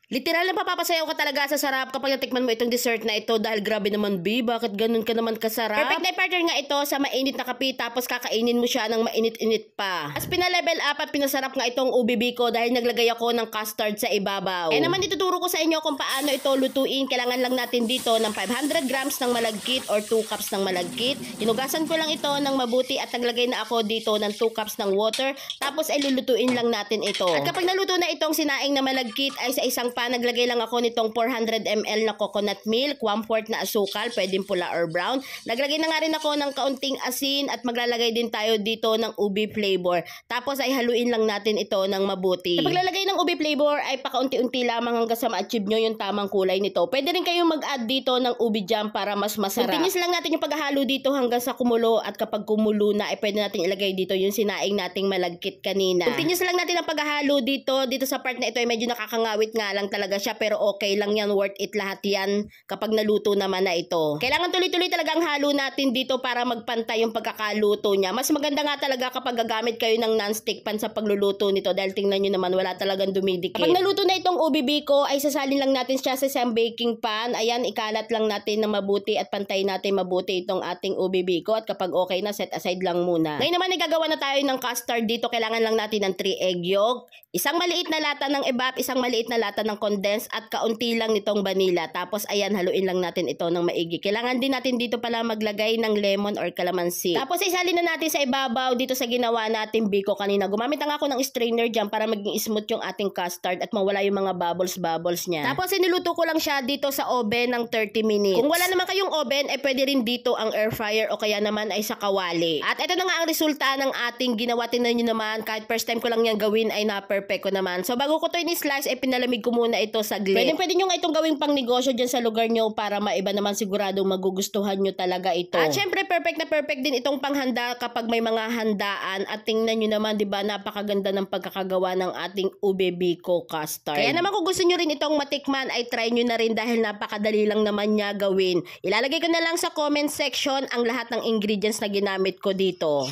Literal na mapapasayaw ka talaga sa sarap kapag natikman mo itong dessert na ito dahil grabe naman, B, bakit ganun ka naman kasarap? Perfect na partner nga ito sa mainit na kape tapos kakainin mo siya ng mainit-init pa. As pinalevel up at pinasarap nga itong ubi biko dahil naglagay ako ng custard sa ibabaw. Kaya naman ituturo ko sa inyo kung paano ito lutuin. Kailangan lang natin dito ng 500 grams ng malagkit or 2 cups ng malagkit. Hinugasan ko lang ito ng mabuti at naglagay na ako dito ng 2 cups ng water. Tapos ay lulutuin lang natin ito. At kapag naluto na itong sinaing na malagkit ay sa isang naglagay lang ako nitong 400 ml na coconut milk, 1/4 na asukal, pwedeng pula or brown. Naglagay na nga rin ako ng kaunting asin at maglalagay din tayo dito ng ubi flavor. Tapos ay haluin lang natin ito ng mabuti. Sa paglalagay ng ubi flavor ay pakaunti-unti lamang hanggang sa ma-achieve nyo yung tamang kulay nito. Pwede rin kayong mag-add dito ng ubi jam para mas masarap. Continuous lang natin yung paghahalo dito hanggang sa kumulo at kapag kumulo na ay pwede natin ilagay dito yung sinaing nating malagkit kanina. Continuous lang natin ang paghahalo dito sa part na ito ay medyo nakakangawit nga lang talaga siya pero okay lang yan, worth it lahat yan kapag naluto naman na ito. Kailangan tuloy-tuloy talaga ang halo natin dito para magpantay yung pagkakaluto niya. Mas maganda nga talaga kapag gagamit kayo ng non-stick pan sa pagluluto nito dahil tingnan nyo naman wala talagang dumidikit. Kapag naluto na itong ubi biko ay sasalin lang natin siya sa isang baking pan. Ayan, ikalat lang natin na mabuti at pantay natin mabuti itong ating ubi biko at kapag okay na set aside lang muna. Ngayon naman nagagawa na tayo ng custard dito. Kailangan lang natin ng 3 egg yolk, isang maliit na lata ng evap, isang maliit na lata ng condensed at kaunti lang nitong vanilla. Tapos ayan, haluin lang natin ito ng maigi. Kailangan din natin dito pala maglagay ng lemon or calamansi. Tapos isalin na natin sa ibabaw dito sa ginawa natin biko kanina. Gumamit na nga ako ng strainer dyan para maging smooth yung ating custard at mawala yung mga bubbles niya. Tapos iniluto ko lang siya dito sa oven ng 30 minutes. Kung wala naman kayong oven, eh pwede rin dito ang air fryer o kaya naman ay sa kawali. At ito na nga ang resulta ng ating ginawa. Tingnan nyo naman, kahit first time ko lang yan gawin ay na-perfect ko naman. So bago ko to ini-slice, eh pinalamig ko muna ito saglit. Pwede nyo nga itong gawing pang negosyo dyan sa lugar nyo para maiba naman siguradong magugustuhan nyo talaga ito. At syempre perfect na perfect din itong panghanda kapag may mga handaan at tingnan nyo naman, 'di ba, napakaganda ng pagkakagawa ng ating ube biko custard. Kaya naman kung gusto nyo rin itong matikman ay try nyo na rin dahil napakadali lang naman niya gawin. Ilalagay ko na lang sa comment section ang lahat ng ingredients na ginamit ko dito.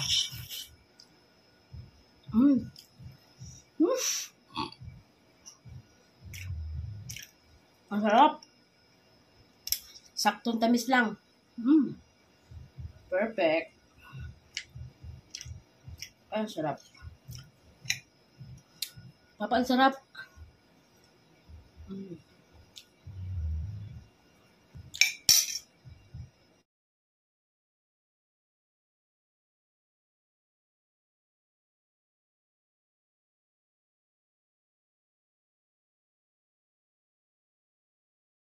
Masarap. Saktong tamis lang. Perfect. Ay, ang sarap. Papa, ang sarap.